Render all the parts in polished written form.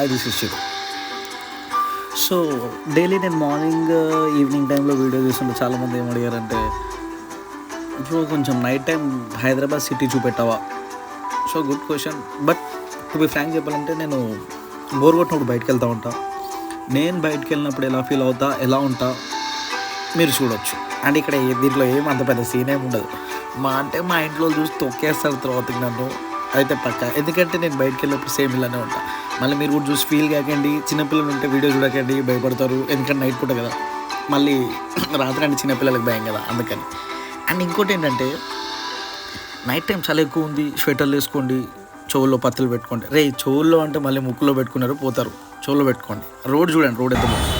Hi this is Chiru. So daily నేను morning evening టైంలో video చూస్తుంటే చాలామంది ఏం అడిగారంటే బ్రో కొంచెం నైట్ టైం హైదరాబాద్ సిటీ చూపెట్టావా. So good question. But to be frank చెప్పాలంటే నేను బోర్ కొట్టినప్పుడు బయటకు వెళ్తూ ఉంటా. నేను బయటకు వెళ్ళినప్పుడు ఎలా ఫీల్ అవుతా, ఎలా ఉంటా మీరు చూడవచ్చు. అండ్ ఇక్కడ దీంట్లో ఏం అంత పెద్ద సీన్ ఏమి ఉండదు. మా ఇంట్లో చూసి తొక్కేస్తారు తర్వాత నన్ను అయితే పక్క. ఎందుకంటే నేను బయటకు వెళ్ళినప్పుడు సేమ్ ఇలానే ఉంటా. మళ్ళీ మీరు కూడా చూసి ఫీల్ కాకండి. చిన్నపిల్లలు ఉంటే వీడియో చూడకండి, భయపడతారు. ఎందుకంటే నైట్ పూట కదా, మళ్ళీ రాత్రి అంటే చిన్నపిల్లలకు భయం కదా, అందుకని. అండ్ ఇంకోటి ఏంటంటే నైట్ టైం చాలా ఎక్కువ ఉంది, స్వెటర్లు వేసుకోండి, చెవుల్లో పత్తులు పెట్టుకోండి. రే చెవుల్లో అంటే మళ్ళీ ముక్కులో పెట్టుకున్నారు పోతారు, చెవుల్లో పెట్టుకోండి. రోడ్ చూడండి, రోడ్ ఎంత బాగుంది.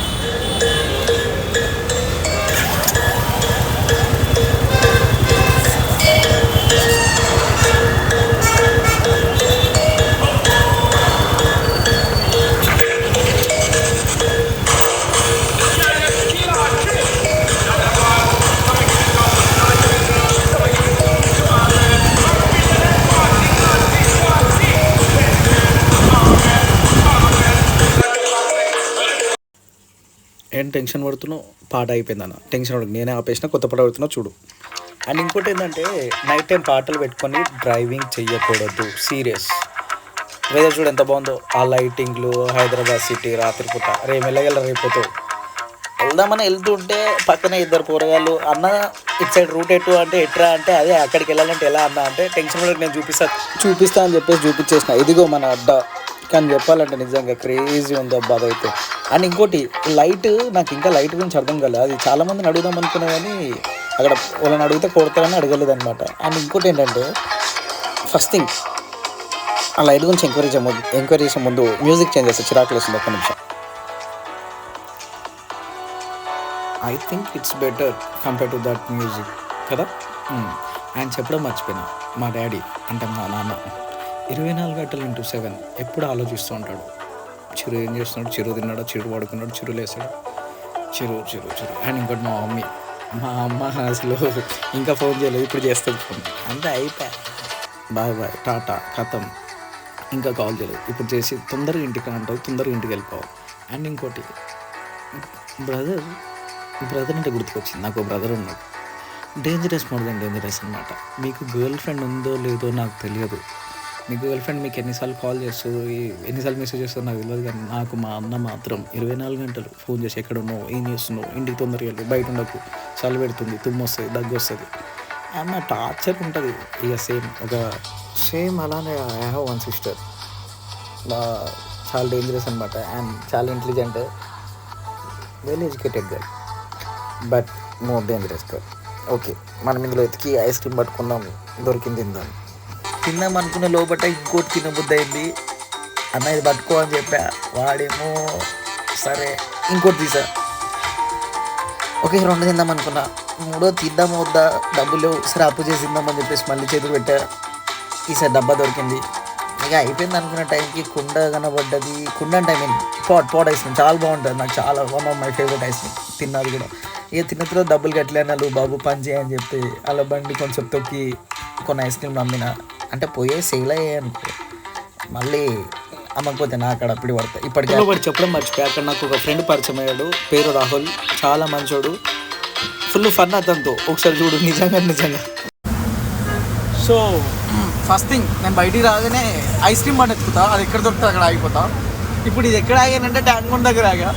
ఏం టెన్షన్ పడుతున్నావు, పాట అయిపోయిందన్న టెన్షన్ పడుతుంది. నేనే ఆపేసిన, కొత్త పాట పడుతున్నావు చూడు. అండ్ ఇంకోటి ఏంటంటే నైట్ టైం పాటలు పెట్టుకొని డ్రైవింగ్ చెయ్యకూడదు, సీరియస్. వెదర్ చూడు ఎంత బాగుందో, ఆ లైటింగ్లు, హైదరాబాద్ సిటీ రాత్రిపూట. మెల్లగల రేపోతావు వెళ్దామని వెళ్తుంటే పక్కన ఇద్దరు పోరగాళ్ళు, అన్న ఇటు సైడ్ రూట్ ఎటు అంటే ఎట్రా అంటే అదే అక్కడికి వెళ్ళాలంటే ఎలా అన్న అంటే టెన్షన్ పడక నేను చూపిస్తా అని చెప్పేసి చూపించేసిన. ఇదిగో మన అడ్డా. కానీ చెప్పాలంటే నిజంగా క్రేజీ ఉంది అబ్బా అదైతే. అండ్ ఇంకోటి లైట్, నాకు ఇంకా లైట్ గురించి అర్థం కాలేదు. అది చాలామందిని అడుగుదాం అనుకున్నా కానీ అక్కడ వాళ్ళని అడిగితే కొడతారని అడగలేదు అనమాట. అండ్ ఇంకోటి ఏంటంటే ఫస్ట్ థింగ్ ఆ లైట్ గురించి ఎంక్వైరీ చేసే ముందు మ్యూజిక్ చేంజ్ చేస్తే చిరాకులు వస్తుంది. ఒక్క నిమిషం. I think it's better compare to that music కదా. అండ్ చెప్పడం మర్చిపోయినా, మా డాడీ అంటే మా నాన్న 24 గంటలు ఇంటూ 7 ఎప్పుడు ఆలోచిస్తూ ఉంటాడు. చిరు ఏం చేస్తున్నాడు, చిరు తిన్నాడు, చిరు పడుకున్నాడు, చిరు లేసాడు, చిరు. అండ్ ఇంకోటి మా అమ్మ అసలు ఇంకా ఫోన్ చేయలేదు, ఇప్పుడు చేస్తుంది ఫోన్. అంతే అయిపోయా, బాయ్ టాటా కథం, ఇంకా కాల్ చేయలేదు. ఇప్పుడు చేసి తొందరగా ఇంటికి అంటారు, తొందరగా ఇంటికి వెళ్ళిపోవాలి. అండ్ ఇంకోటి బ్రదర్ అంటే గుర్తుకొచ్చింది. నాకు బ్రదర్ ఉన్నాడు, డేంజరస్ మోర్ దెన్ డేంజరస్ అనమాట. మీకు గర్ల్ ఫ్రెండ్ ఉందో లేదో నాకు తెలియదు. మీ గర్ల్ ఫ్రెండ్ మీకు ఎన్నిసార్లు కాల్ చేస్తుందో, ఎన్నిసార్లు మెసేజ్ చేస్తుందో నాకు తెలియదు. కానీ నాకు మా అన్న మాత్రం 24 గంటలు ఫోన్ చేసి ఎక్కడ ఉన్నావు, ఏం చేస్తున్నావు, ఇంటికి తొందరగా వెళ్ళి, బయట ఉండకు, చలి పెడుతుంది, తుమ్ము వస్తుంది, దగ్గు వస్తుంది, అన్న టార్చర్ ఉంటుంది. ఇక సేమ్ అలానే ఐ హ్యావ్ వన్ సిస్టర్, చాలా డేంజరస్ అనమాట. అండ్ చాలా intelligent, well educated girl, but more dangerous girl. Okay, మనం ఇందులో ఎతికి ఐస్ క్రీమ్ పట్టుకుందాం, దొరికింది తిందాం అనుకున్న లోపల ఇంకోటి తినబుద్ధి అయింది. అన్న ఇది పట్టుకో అని చెప్పా, వాడేమో సరే ఇంకోటి తీసా. ఓకే 2 తిందాం అనుకున్నా, 3 తిందాము వద్దా, డబ్బులు లేవు, సరే అప్పు చేసి తిందామని చెప్పేసి మళ్ళీ చేతులు పెట్టా. ఈసారి డబ్బా దొరికింది. ఇక అయిపోయింది అనుకున్న టైంకి కుండ కనబడ్డది. కుండ అంటే I mean pot ice cream చాలా బాగుంటుంది, నాకు చాలా one of my favourite ice cream. తిన్నది కూడా. ఇక తిన్న తర్వాత డబ్బులు కట్టలేనాలు, బాబు పని చేయని చెప్పి అలా బండి కొంచెం తొక్కి కొన్ని ఐస్ క్రీమ్ నమ్మిన. అంటే పోయే సేల్ అయ్యాయి అనుకో, మళ్ళీ అమ్మకపోతే నా అక్కడ అప్పుడు పడతాయి. ఇప్పటికీ ఒకటి చెప్పడం మర్చిపోయి, అక్కడ నాకు ఒక ఫ్రెండ్ పరిచయం అయ్యాడు, పేరు రాహుల్, చాలా మంచోడు, ఫుల్ ఫన్ అతనితో. ఒకసారి చూడు, నిజంగా. సో ఫస్ట్ థింగ్ నేను బయటికి రాగానే ఐస్ క్రీమ్ బండి ఎత్తుకుతా, అది ఎక్కడ దొరుకుతుంది అక్కడ ఆగిపోతా. ఇప్పుడు ఇది ఎక్కడ ఆగానంటే ట్యాంక్ బండ్ దగ్గర ఆగా.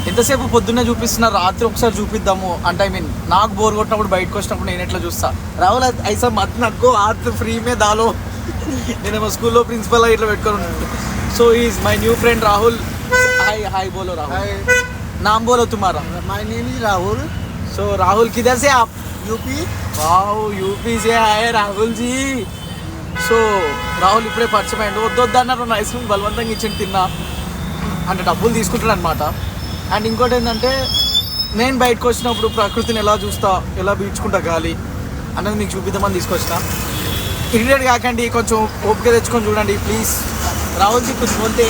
ఎంతసేపు పొద్దున్నే చూపిస్తున్నారు, రాత్రి ఒకసారి చూపిద్దాము అంటే ఐ మీన్ నాకు బోర్ కొట్టినప్పుడు బయటకు వచ్చినప్పుడు నేను ఎట్లా చూస్తా. రాహుల్ ఐసా మత్ నక్కో ఆత్ ఫ్రీ మే దాలో, నేనేమో స్కూల్లో ప్రిన్సిపల్ ఇట్లా పెట్టుకొని ఉంటాను. So is my new friend Rahul. Hi बोलो राहुल, नाम बोलो तुम्हारा. My name is Rahul. So Rahul किधर से आप? यूपी. वाओ, यूपी से आए राहुल जी. సో రాహుల్ ఇప్పుడే పరిచయం అయ్యండు. వద్దన్నారు ఐస్ క్రీమ్, బలవంతంగా ఇచ్చింది, తిన్నా. అంటే డబ్బులు తీసుకుంటాడు అనమాట. అండ్ ఇంకోటి ఏంటంటే నేను బయటకు వచ్చినప్పుడు ప్రకృతిని ఎలా చూస్తా, ఎలా పీల్చుకుంటా గాలి అన్నది మీకు చూపిద్దామని తీసుకొచ్చిన. ఇరిటేట్ కాకండి, కొంచెం ఓపిక తెచ్చుకొని చూడండి ప్లీజ్. రాహుల్ జీ కుछ बोलते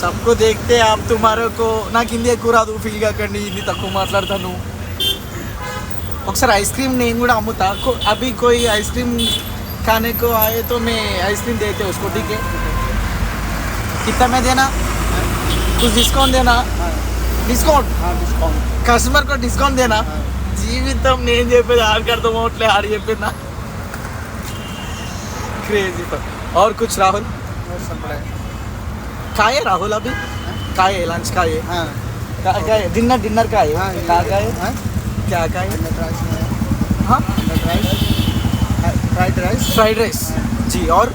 सबको देखते आप तुम्हारे को. నాకు హిందీ ఎక్కువ రాదు, ఫీల్ కాకండి, హిందీ తక్కువ మాట్లాడతాను. ఒకసారి ఐస్ క్రీమ్ నేను కూడా అమ్ముతా. అభి కోई ఐస్ క్రీమ్ खाने को आए तो मैं आइसक्रीम देते उसको, ठीक है. कितना में देना, कुछ डिस्काउंट देना, डिस्काउंट डिस्काउंट कस्टमर को डिस्काउंट देना. జీవితం నేను చెప్పేది ఆడికి అర్థమవట్లే, ఆడి చెప్పిన क्रेजी. और कुछ राहुल का है राहुल अभी का है लंच का है का है डिनर का है का है क्या का है हाँ फ्राइड राइस जी और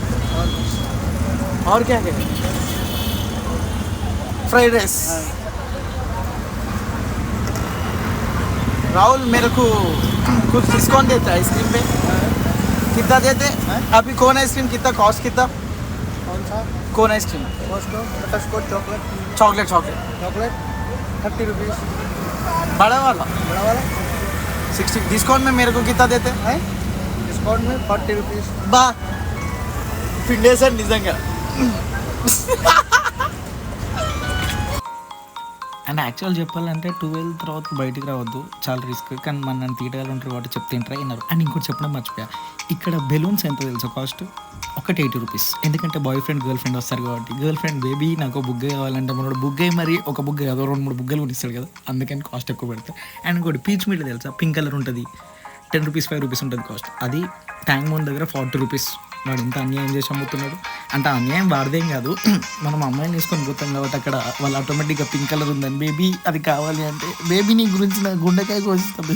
क्या है फ्राइड राइस. राहुल मेरे को कुछ डिस्काउंट देता है आइसक्रीम पे, कितना देते अभी? कौन आइसक्रीम कितना कॉस्ट कितना? कौन सा कौन ice cream? Butterscotch chocolate chocolate 30 rupees. बड़ा वाला 60. डिस्काउंट में मेरे को कितना देते? डिस्काउंट में 40 रुपीज़. बा పిండేసాడు నిజంగా. అండ్ యాక్చువల్ చెప్పాలంటే 12 తర్వాత బయటికి రావద్దు, చాలా రిస్క్. కానీ మన నన్ను తీయటాలు ఉంటారు కాబట్టి చెప్తే ఇంటర్ అయినారు. అండ్ ఇంకోటి చెప్పడం మర్చిపోయా, ఇక్కడ బెలూన్స్ ఎంత తెలుసు కాస్ట్? ఒకటి 80 రూపీస్. ఎందుకంటే బాయ్ ఫ్రెండ్ గర్ల్ ఫ్రెండ్ వస్తారు కాబట్టి, గర్ల్ ఫ్రెండ్ బేబీ నాకు బుగ్గ కావాలంటే మనోడు బుగ్గ మరి ఒక బుగ్గ కాదు 2-3 బుగ్గలు కూడా ఇస్తాడు కదా, అందుకని కాస్ట్ ఎక్కువ పెడతారు. అండ్ ఇంకోటి పీచ్ మీట్ తెలుసా, పింక్ కలర్ ఉంటుంది, 10 రూపీస్ 5 రూపీస్ ఉంటుంది కాస్ట్. అది ట్యాంక్ మౌంట్ దగ్గర 40 రూపీస్. వాడు ఇంత అన్యాయం చేసి అమ్ముతున్నాడు. అంటే అన్యాయం వాడిదేం కాదు, మనం అమ్మాయిని తీసుకొని పోతాం కాబట్టి అక్కడ వాళ్ళు ఆటోమేటిక్గా పింక్ కలర్ ఉందని బేబీ అది కావాలి అంటే బేబీ నీ గురించి నా గుండెకాయ కోసిస్తాం.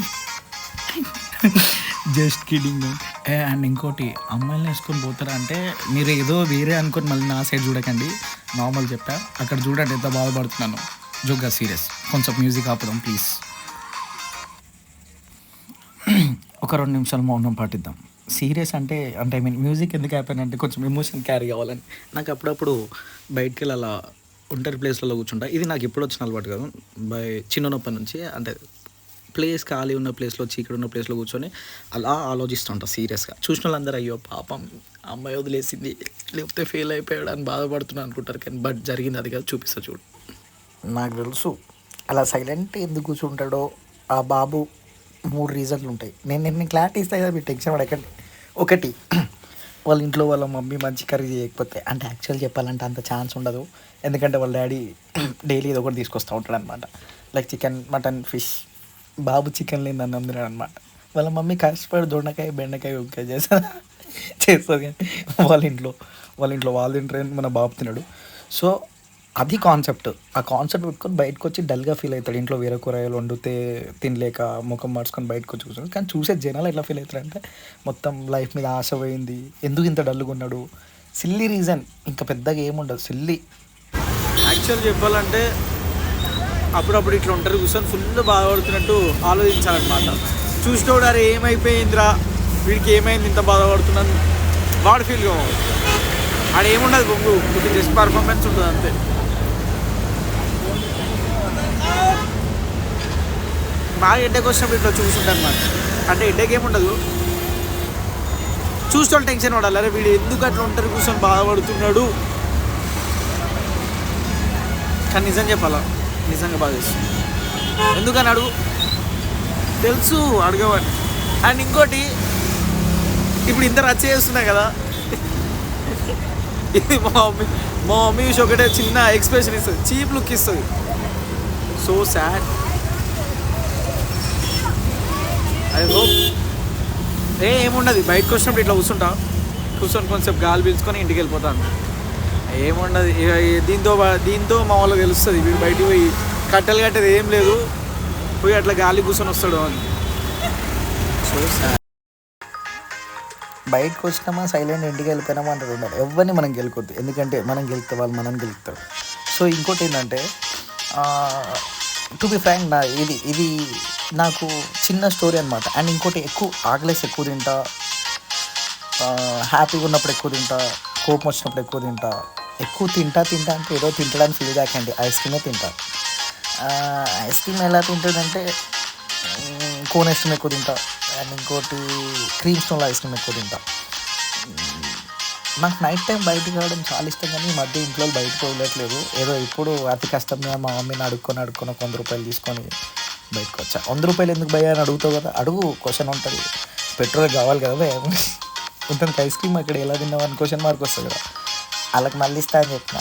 Just kidding. అండ్ ఇంకోటి అమ్మాయిని వేసుకొని పోతారా అంటే మీరు ఏదో వేరే అనుకొని మళ్ళీ నా సైడ్ చూడకండి, నార్మల్ చెప్పా. అక్కడ చూడండి ఎంత బాధపడుతున్నాను. జోగ్గా సీరియస్. కొంచెం మ్యూజిక్ ఆపుదాం ప్లీజ్. ఒక 2 నిమిషాలు మౌనం పాటిద్దాం. సీరియస్ అంటే ఐ మీన్ మ్యూజిక్ ఎందుకు అయిపోయినంటే కొంచెం ఎమోషన్ క్యారీ కావాలని. నాకు అప్పుడప్పుడు బయటికి వెళ్ళి అలా ఒంటరి ప్లేస్లలో కూర్చుంటా. ఇది నాకు ఎప్పుడు వచ్చిన అలవాటు కాదు, చిన్నప్పటి నుంచి. అంటే ప్లేస్ ఖాళీ ఉన్న ప్లేస్లో, చీకటి ఉన్న ప్లేస్లో కూర్చొని అలా ఆలోచిస్తుంటా సీరియస్గా. చూసిన వాళ్ళందరూ అయ్యో పాపం అమ్మాయి వదిలేసింది లేకపోతే ఫెయిల్ అయిపోయాడు అని బాధపడుతున్నాను అనుకుంటారు, కానీ బట్ జరిగింది అది కాదు. చూపిస్తా చూడు. నాకు తెలుసు అలా సైలెంట్ ఎందుకు కూర్చుంటాడో ఆ బాబు. 3 రీజన్లు ఉంటాయి. నేను క్లారిటీ ఇస్తాను కదా, మీరు టెన్షన్ పడకండి. ఒకటి, వాళ్ళ ఇంట్లో వాళ్ళ మమ్మీ మంచి కర్రీ చేయకపోతే. అంటే యాక్చువల్ చెప్పాలంటే అంత ఛాన్స్ ఉండదు, ఎందుకంటే వాళ్ళ డాడీ డైలీ ఏదో ఒకటి తీసుకొస్తూ ఉంటాడు అనమాట. Like chicken, mutton, fish. బాబు చికెన్ లేని అన్నం తినాడు అనమాట. వాళ్ళ మమ్మీ కష్టపడి దొండకాయ, బెండకాయ, ఉక్కాయ చేస్తుంది కానీ వాళ్ళ ఇంట్లో వాళ్ళు తింటారని మన బాబు తినడు. సో అది కాన్సెప్ట్. ఆ కాన్సెప్ట్ పెట్టుకొని బయటకు వచ్చి డల్గా ఫీల్ అవుతాడు. ఇంట్లో వేరే కూరగాయలు వండితే తినలేక ముఖం మార్చుకొని బయటకు వచ్చి కూర్చొని. కానీ చూసే జనాలు ఎట్లా ఫీల్ అవుతారంటే మొత్తం లైఫ్ మీద ఆశ పోయింది, ఎందుకు ఇంత డల్గా ఉన్నాడు, సిల్లీ రీజన్. ఇంకా పెద్దగా ఏముండదు, సిల్లీ. యాక్చువల్ చెప్పాలంటే అప్పుడప్పుడు ఇట్లా ఉంటారు కూర్చొని ఫుల్ బాధపడుతున్నట్టు ఆలోచించాలన్నమాట. చూసినోడు అరే ఏమైపోయిందిరా వీడికి ఏమైంది ఇంత బాధపడుతున్నాను వాడు ఫీల్ కావాలి. ఆడ ఏముండదు బొంగు, ఇది జస్ట్ పర్ఫార్మెన్స్ ఉంటుంది అంతే. బాగా హెడ్ఏక్ వచ్చినప్పుడు ఇట్లా చూసుంటాను అనమాట. అంటే హెడ్ఏక్ ఏముండదు, చూసుకోవాలి టెన్షన్ పడాలి. అరే వీడు ఎందుకు అట్లా ఉంటారు కూర్చొని బాధపడుతున్నాడు. కానీ నిజం చెప్పాలా, నిజంగా బాధ చేస్తుంది. ఎందుకని అడుగు, తెలుసు అడగవని. అండ్ ఇంకోటి, ఇప్పుడు ఇంత రచ్చ చేస్తున్నా కదా, ఇది మా మమ్మీ ఒకటే చిన్న ఎక్స్ప్రెషన్ ఇస్తుంది, చీప్ లుక్ ఇస్తుంది. So sad. ఐ హోప్ ఏముండదు, బయటకు వచ్చినప్పుడు ఇట్లా కూర్చొని కొంచెం గాలి పీల్చుకొని ఇంటికి వెళ్ళిపోతాను. ఏముండదు. దీంతో మా వాళ్ళకి తెలుస్తుంది వీడు బయటికి పోయి కట్టెలు కట్టేది ఏం లేదు, పోయి అట్లా గాలి కూర్చొని వస్తాడు అని. So sad. బయటకు వచ్చినామా సైలెంట్ ఇంటికి వెళ్ళిపోయినామా అంటారు ఉండాలి. ఎవరిని మనం గెలుకొద్దు, ఎందుకంటే మనం గెలిస్తే వాళ్ళు మనం గెలుస్తారు. సో ఇంకోటి ఏంటంటే, టు బి ఫ్రాంక్, ఇది నాకు చిన్న స్టోరీ అనమాట. అండ్ ఇంకోటి, ఎక్కువ ఆకలేసి ఎక్కువ తింటా, హ్యాపీగా ఉన్నప్పుడు ఎక్కువ తింటా, కోపం వచ్చినప్పుడు ఎక్కువ తింటా. ఎక్కువ తింటా అంటే ఏదో తింటడానికి ఫీల్ కాకండి, ఐస్ క్రీమే తింటా. ఐస్ క్రీమ్ ఎలా తింటుందంటే కోన్ ఐస్ క్రీమ్ ఎక్కువ తింటా. అండ్ ఇంకోటి క్రీమ్ స్టోన్లో ఐస్ క్రీమ్ ఎక్కువ తింటా. నాకు నైట్ టైం బయటకు రావడం చాలా ఇష్టం, కానీ ఈ మధ్య ఇంట్లో బయటకు వదలట్లేదు. ఏదో ఇప్పుడు అతి కష్టంగా మా మమ్మీని అడుక్కొని 100 రూపాయలు తీసుకొని బయటకు వచ్చా. 100 రూపాయలు ఎందుకు భయ్యా అని అడుగుతావు కదా, అడుగు, క్వశ్చన్ ఉంటుంది. పెట్రోల్ కావాలి కదా, ఇంత ఐస్ క్రీమ్ అక్కడ ఎలా తిన్నావు అని క్వశ్చన్ మార్క్ వస్తుంది కదా, వాళ్ళకి మళ్ళీ ఇస్తా అని చెప్పిన.